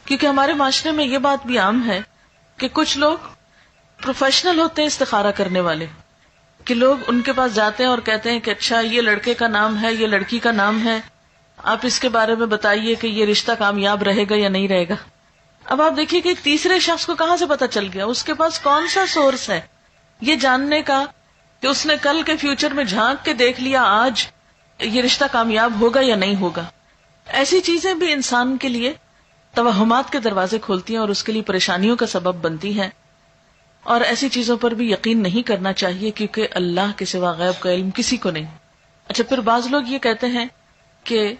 کیونکہ ہمارے معاشرے میں یہ بات بھی عام ہے کہ کچھ لوگ پروفیشنل ہوتے ہیں استخارہ کرنے والے، کہ لوگ ان کے پاس جاتے ہیں اور کہتے ہیں کہ اچھا یہ لڑکے کا نام ہے، یہ لڑکی کا نام ہے، آپ اس کے بارے میں بتائیے کہ یہ رشتہ کامیاب رہے گا یا نہیں رہے گا. اب آپ دیکھیے کہ ایک تیسرے شخص کو کہاں سے پتا چل گیا، اس کے پاس کون سا سورس ہے یہ جاننے کا کہ اس نے کل کے فیوچر میں جھانک کے دیکھ لیا آج یہ رشتہ کامیاب ہوگا یا نہیں ہوگا. ایسی چیزیں بھی انسان کے لیے توہمات کے دروازے کھولتی ہیں اور اس کے لیے پریشانیوں کا سبب بنتی ہیں، اور ایسی چیزوں پر بھی یقین نہیں کرنا چاہیے کیونکہ اللہ کے سوا غیب کا علم کسی کو نہیں. اچھا، پھر بعض لوگ یہ کہتے ہیں کہ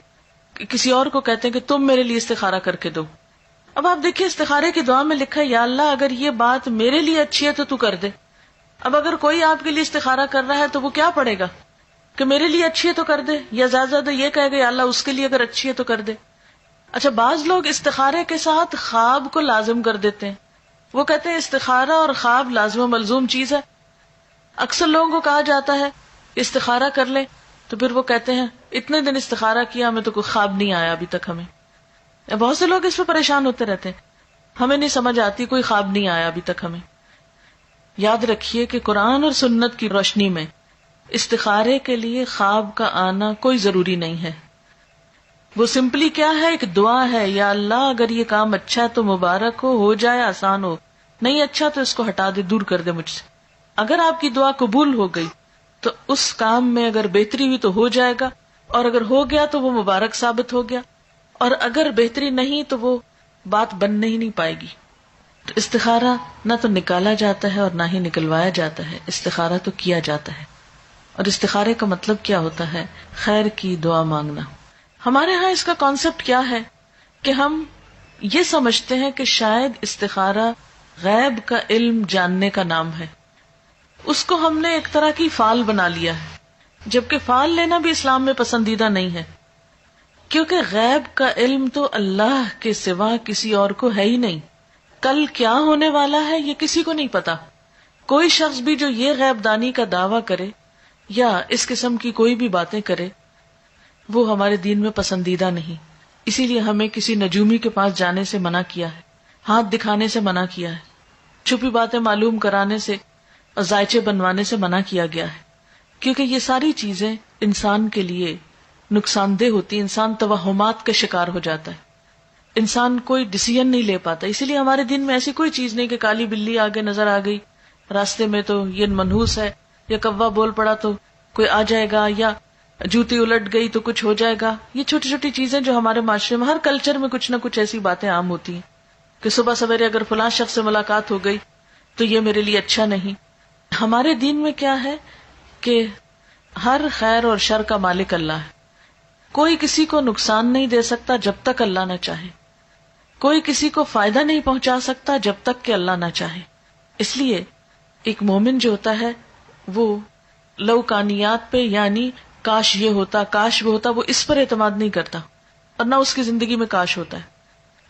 کسی اور کو کہتے ہیں کہ تم میرے لیے استخارہ کر کے دو. اب آپ دیکھیے استخارے کی دعا میں لکھا ہے یا اللہ اگر یہ بات میرے لیے اچھی ہے تو کر دے. اب اگر کوئی آپ کے لیے استخارہ کر رہا ہے تو وہ کیا پڑھے گا کہ میرے لیے اچھی ہے تو کر دے، یا زیادہ زیادہ یہ کہے گا یا اللہ اس کے لیے اگر اچھی ہے تو کر دے. اچھا، بعض لوگ استخارے کے ساتھ خواب کو لازم کر دیتے ہیں. وہ کہتے ہیں استخارہ اور خواب لازم و ملزوم چیز ہے. اکثر لوگوں کو کہا جاتا ہے استخارہ کر لیں تو پھر وہ کہتے ہیں اتنے دن استخارہ کیا ہمیں تو کوئی خواب نہیں آیا ابھی تک. ہمیں بہت سے لوگ اس پہ پریشان ہوتے رہتے ہیں، ہمیں نہیں سمجھ آتی، کوئی خواب نہیں آیا ابھی تک ہمیں. یاد رکھیے کہ قرآن اور سنت کی روشنی میں استخارے کے لیے خواب کا آنا کوئی ضروری نہیں ہے. وہ سمپلی کیا ہے، ایک دعا ہے، یا اللہ اگر یہ کام اچھا ہے تو مبارک ہو جائے، آسان ہو، نہیں اچھا تو اس کو ہٹا دے، دور کر دے مجھ سے. اگر آپ کی دعا قبول ہو گئی تو اس کام میں اگر بہتری ہوئی تو ہو جائے گا، اور اگر ہو گیا تو وہ مبارک ثابت ہو گیا، اور اگر بہتری نہیں تو وہ بات بن ہی نہیں پائے گی. تو استخارہ نہ تو نکالا جاتا ہے اور نہ ہی نکلوایا جاتا ہے، استخارہ تو کیا جاتا ہے. اور استخارے کا مطلب کیا ہوتا ہے؟ خیر کی دعا مانگنا. ہمارے ہاں اس کا کانسیپٹ کیا ہے کہ ہم یہ سمجھتے ہیں کہ شاید استخارہ غیب کا علم جاننے کا نام ہے. اس کو ہم نے ایک طرح کی فال بنا لیا ہے، جبکہ فال لینا بھی اسلام میں پسندیدہ نہیں ہے، کیونکہ غیب کا علم تو اللہ کے سوا کسی اور کو ہے ہی نہیں. کل کیا ہونے والا ہے یہ کسی کو نہیں پتا. کوئی شخص بھی جو یہ غیب دانی کا دعویٰ کرے یا اس قسم کی کوئی بھی باتیں کرے وہ ہمارے دین میں پسندیدہ نہیں. اسی لیے ہمیں کسی نجومی کے پاس جانے سے منع کیا ہے، ہاتھ دکھانے سے منع کیا ہے، چھپی باتیں معلوم کرانے سے اور ذائچے بنوانے سے منع کیا گیا ہے، کیونکہ یہ ساری چیزیں انسان کے لیے نقصان دہ ہوتی. انسان توہمات کا شکار ہو جاتا ہے، انسان کوئی ڈیسیژن نہیں لے پاتا. اسی لیے ہمارے دین میں ایسی کوئی چیز نہیں کہ کالی بلی آگے نظر آ گئی راستے میں تو یہ منحوس ہے، یا کوا بول پڑا تو کوئی آ جائے گا، یا جوتی الٹ گئی تو کچھ ہو جائے گا. یہ چھوٹی چھوٹی چیزیں جو ہمارے معاشرے میں ہر کلچر میں کچھ نہ کچھ ایسی باتیں عام ہوتی ہیں کہ صبح سویرے اگر فلاں شخص سے ملاقات ہو گئی تو یہ میرے لیے اچھا نہیں. ہمارے دین میں کیا ہے کہ ہر خیر اور شر کا مالک اللہ ہے. کوئی کسی کو نقصان نہیں دے سکتا جب تک اللہ نہ چاہے، کوئی کسی کو فائدہ نہیں پہنچا سکتا جب تک کہ اللہ نہ چاہے. اس لیے ایک مومن جو ہوتا ہے وہ لوکانیات پہ، یعنی کاش یہ ہوتا، کاش وہ ہوتا، وہ اس پر اعتماد نہیں کرتا، اور نہ اس کی زندگی میں کاش ہوتا ہے.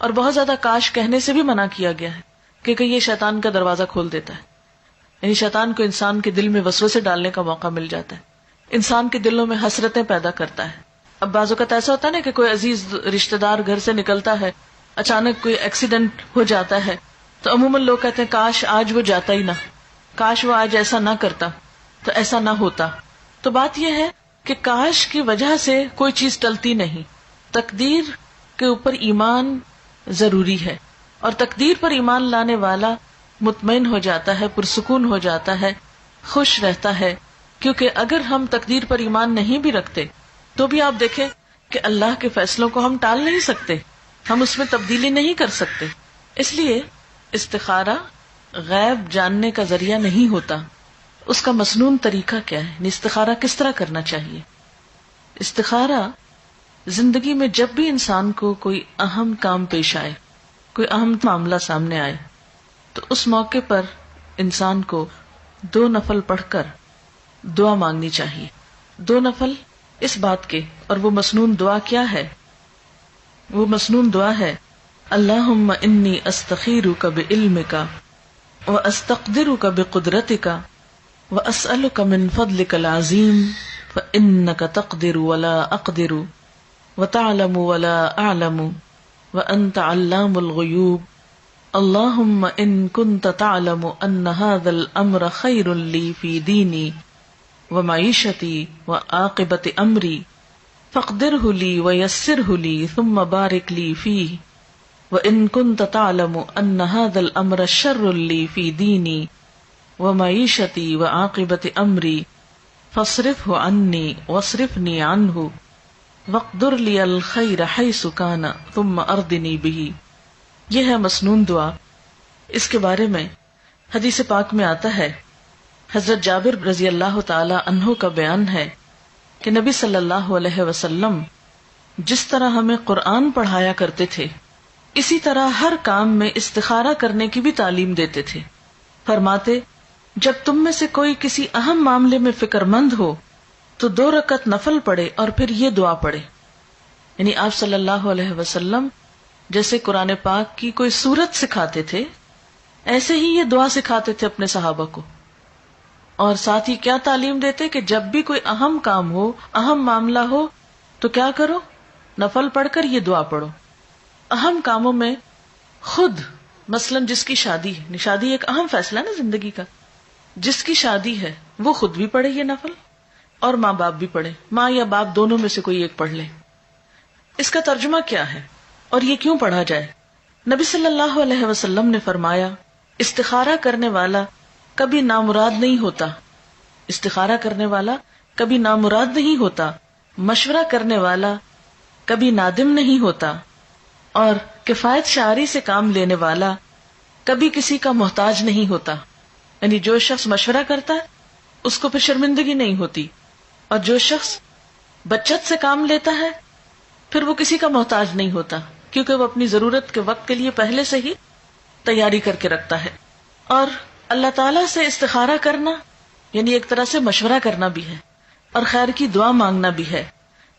اور بہت زیادہ کاش کہنے سے بھی منع کیا گیا ہے کیونکہ یہ شیطان کا دروازہ کھول دیتا ہے. یعنی شیطان کو انسان کے دل میں وسوسے ڈالنے کا موقع مل جاتا ہے، انسان کے دلوں میں حسرتیں پیدا کرتا ہے. اب بعض اوقات ایسا ہوتا ہے نا کہ کوئی عزیز رشتہ دار گھر سے نکلتا ہے، اچانک کوئی ایکسیڈنٹ ہو جاتا ہے تو عموماً لوگ کہتے ہیں کاش آج وہ جاتا ہی نہ، کاش وہ آج ایسا نہ کرتا تو ایسا نہ ہوتا. تو بات یہ ہے کہ کاش کی وجہ سے کوئی چیز ٹلتی نہیں. تقدیر کے اوپر ایمان ضروری ہے، اور تقدیر پر ایمان لانے والا مطمئن ہو جاتا ہے، پرسکون ہو جاتا ہے، خوش رہتا ہے. کیونکہ اگر ہم تقدیر پر ایمان نہیں بھی رکھتے تو بھی آپ دیکھیں کہ اللہ کے فیصلوں کو ہم ٹال نہیں سکتے، ہم اس میں تبدیلی نہیں کر سکتے. اس لیے استخارہ غیب جاننے کا ذریعہ نہیں ہوتا. اس کا مسنون طریقہ کیا ہے؟ استخارہ کس طرح کرنا چاہیے؟ استخارہ زندگی میں جب بھی انسان کو کوئی اہم کام پیش آئے، کوئی اہم معاملہ سامنے آئے، تو اس موقع پر انسان کو 2 نفل پڑھ کر دعا مانگنی چاہیے. 2 نفل اس بات کے، اور وہ مسنون دعا کیا ہے؟ وہ مسنون دعا ہے اللہم انی استخیرک بعلمک واستقدرک بقدرتک واسألک من فضلک العظیم فانک تقدر ولا اقدر وتعلم ولا اعلم وأنت علام الغيوب اللهم إن كنت تعلم أن هذا الأمر خير لي في ديني ومعيشتي وعاقبة أمري فاقدره لي ويسره لي ثم بارك لي فيه وإن كنت تعلم أن هذا الأمر شر لي في ديني ومعيشتي وعاقبة أمري فاصرفه عني واصرفني عنه واقدر لي الخير حيث كان ثم أرضني به. یہ ہے مسنون دعا. اس کے بارے میں حدیث پاک میں آتا ہے، حضرت جابر رضی اللہ تعالی عنہ کا بیان ہے کہ نبی صلی اللہ علیہ وسلم جس طرح ہمیں قرآن پڑھایا کرتے تھے اسی طرح ہر کام میں استخارہ کرنے کی بھی تعلیم دیتے تھے. فرماتے جب تم میں سے کوئی کسی اہم معاملے میں فکر مند ہو تو 2 رکعت نفل پڑھے اور پھر یہ دعا پڑھے. یعنی آپ صلی اللہ علیہ وسلم جیسے قرآن پاک کی کوئی سورت سکھاتے تھے ایسے ہی یہ دعا سکھاتے تھے اپنے صحابہ کو. اور ساتھ ہی کیا تعلیم دیتے کہ جب بھی کوئی اہم کام ہو، اہم معاملہ ہو تو کیا کرو؟ نفل پڑھ کر یہ دعا پڑھو. اہم کاموں میں خود مثلا جس کی شادی ہے، شادی ایک اہم فیصلہ ہے نا زندگی کا، جس کی شادی ہے وہ خود بھی پڑھے یہ نفل اور ماں باپ بھی پڑھے، ماں یا باپ دونوں میں سے کوئی ایک پڑھ لے. اس کا ترجمہ کیا ہے اور یہ کیوں پڑھا جائے؟ نبی صلی اللہ علیہ وسلم نے فرمایا استخارہ کرنے والا کبھی نامراد نہیں ہوتا، استخارہ کرنے والا کبھی نامراد نہیں ہوتا، مشورہ کرنے والا کبھی نادم نہیں ہوتا، اور کفایت شعاری سے کام لینے والا کبھی کسی کا محتاج نہیں ہوتا. یعنی جو شخص مشورہ کرتا ہے اس کو پھر شرمندگی نہیں ہوتی، اور جو شخص بچت سے کام لیتا ہے پھر وہ کسی کا محتاج نہیں ہوتا، کیونکہ وہ اپنی ضرورت کے وقت کے لیے پہلے سے ہی تیاری کر کے رکھتا ہے. اور اللہ تعالیٰ سے استخارہ کرنا یعنی ایک طرح سے مشورہ کرنا بھی ہے اور خیر کی دعا مانگنا بھی ہے.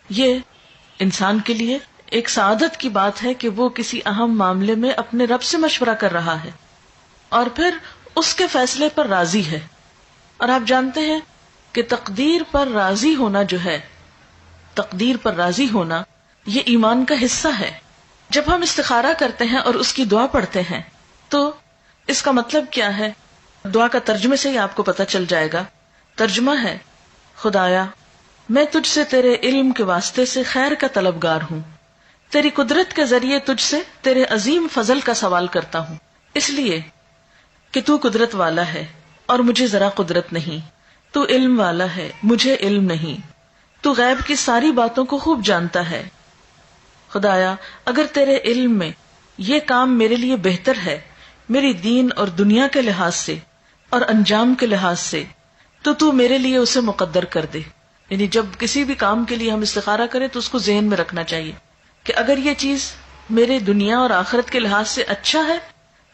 یہ انسان کے لیے ایک سعادت کی بات ہے کہ وہ کسی اہم معاملے میں اپنے رب سے مشورہ کر رہا ہے اور پھر اس کے فیصلے پر راضی ہے. اور آپ جانتے ہیں کہ تقدیر پر راضی ہونا جو ہے، تقدیر پر راضی ہونا یہ ایمان کا حصہ ہے. جب ہم استخارہ کرتے ہیں اور اس کی دعا پڑھتے ہیں تو اس کا مطلب کیا ہے؟ دعا کا ترجمے سے ہی آپ کو پتہ چل جائے گا. ترجمہ ہے خدایا میں تجھ سے تیرے علم کے واسطے سے خیر کا طلبگار ہوں، تیری قدرت کے ذریعے تجھ سے تیرے عظیم فضل کا سوال کرتا ہوں، اس لیے کہ تو قدرت والا ہے اور مجھے ذرا قدرت نہیں، تو علم والا ہے مجھے علم نہیں، تو غیب کی ساری باتوں کو خوب جانتا ہے. خدایا اگر تیرے علم میں یہ کام میرے لیے بہتر ہے میری دین اور دنیا کے لحاظ سے اور انجام کے لحاظ سے تو میرے لیے اسے مقدر کر دے. یعنی جب کسی بھی کام کے لیے ہم استخارہ کریں تو اس کو ذہن میں رکھنا چاہیے کہ اگر یہ چیز میرے دنیا اور آخرت کے لحاظ سے اچھا ہے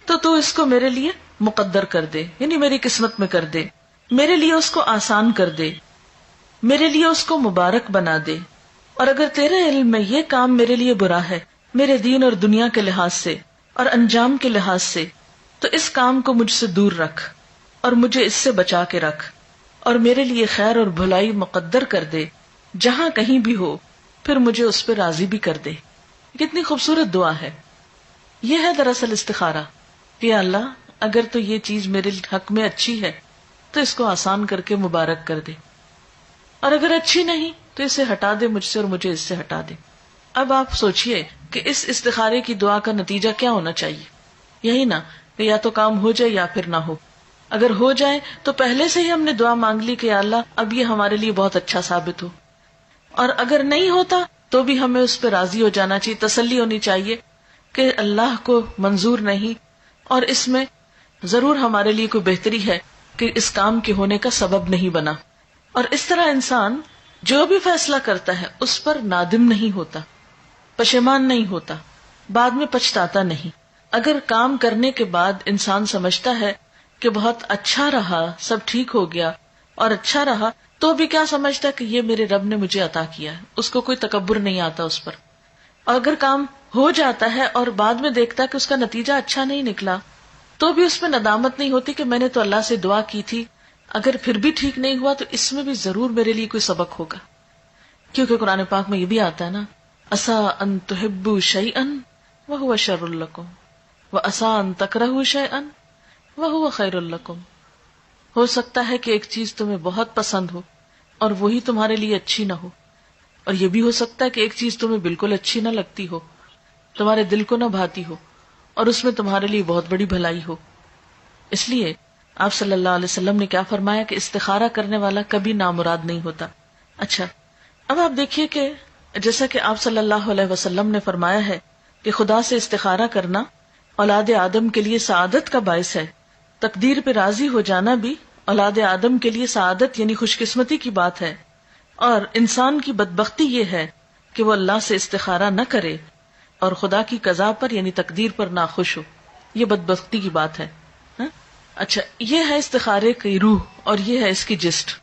تو اس کو میرے لیے مقدر کر دے، یعنی میری قسمت میں کر دے، میرے لیے اس کو آسان کر دے، میرے لیے اس کو مبارک بنا دے. اور اگر تیرے علم میں یہ کام میرے لیے برا ہے میرے دین اور دنیا کے لحاظ سے اور انجام کے لحاظ سے تو اس کام کو مجھ سے دور رکھ اور مجھے اس سے بچا کے رکھ اور میرے لیے خیر اور بھلائی مقدر کر دے جہاں کہیں بھی ہو، پھر مجھے اس پہ راضی بھی کر دے. کتنی خوبصورت دعا ہے. یہ ہے دراصل استخارہ کہ اللہ اگر تو یہ چیز میرے حق میں اچھی ہے تو اس کو آسان کر کے مبارک کر دے، اور اگر اچھی نہیں تو اسے ہٹا دے مجھ سے اور مجھے اس سے ہٹا دے. اب آپ سوچئے کہ اس استخارے کی دعا کا نتیجہ کیا ہونا چاہیے؟ یہی نا کہ یا تو کام ہو جائے یا پھر نہ ہو. اگر ہو جائے تو پہلے سے ہی ہم نے دعا مانگ لی کہ یا اللہ اب یہ ہمارے لیے بہت اچھا ثابت ہو، اور اگر نہیں ہوتا تو بھی ہمیں اس پہ راضی ہو جانا چاہیے، تسلی ہونی چاہیے کہ اللہ کو منظور نہیں اور اس میں ضرور ہمارے لیے کوئی بہتری ہے کہ اس کام کے ہونے کا سبب نہیں بنا. اور اس طرح انسان جو بھی فیصلہ کرتا ہے اس پر نادم نہیں ہوتا، پشیمان نہیں ہوتا، بعد میں پچھتاتا نہیں. اگر کام کرنے کے بعد انسان سمجھتا ہے کہ بہت اچھا رہا، سب ٹھیک ہو گیا اور اچھا رہا، تو بھی کیا سمجھتا کہ یہ میرے رب نے مجھے عطا کیا ہے، اس کو کوئی تکبر نہیں آتا اس پر. اور اگر کام ہو جاتا ہے اور بعد میں دیکھتا کہ اس کا نتیجہ اچھا نہیں نکلا تو بھی اس میں ندامت نہیں ہوتی کہ میں نے تو اللہ سے دعا کی تھی، اگر پھر بھی ٹھیک نہیں ہوا تو اس میں بھی ضرور میرے لیے کوئی سبق ہوگا. کیونکہ قرآن پاک میں یہ بھی آتا ہے نا، عسیٰ ان تحبوا شیئا وہو شر لکم وعسى ان تکرہوا شیئا وہو خیر لکم. ہو سکتا ہے کہ ایک چیز تمہیں بہت پسند ہو اور وہی تمہارے لیے اچھی نہ ہو، اور یہ بھی ہو سکتا ہے کہ ایک چیز تمہیں بالکل اچھی نہ لگتی ہو، تمہارے دل کو نہ بھاتی ہو، اور اس میں تمہارے لیے بہت بڑی بھلائی ہو. اس لیے آپ صلی اللہ علیہ وسلم نے کیا فرمایا کہ استخارہ کرنے والا کبھی نامراد نہیں ہوتا. اچھا، اب آپ دیکھیے کہ جیسا کہ آپ صلی اللہ علیہ وسلم نے فرمایا ہے کہ خدا سے استخارہ کرنا اولاد آدم کے لیے سعادت کا باعث ہے. تقدیر پہ راضی ہو جانا بھی اولاد آدم کے لیے سعادت یعنی خوش قسمتی کی بات ہے، اور انسان کی بدبختی یہ ہے کہ وہ اللہ سے استخارہ نہ کرے اور خدا کی قضا پر یعنی تقدیر پر ناخوش ہو. یہ بدبختی کی بات ہے. اچھا، یہ ہے استخارے کی روح اور یہ ہے اس کی جسٹ.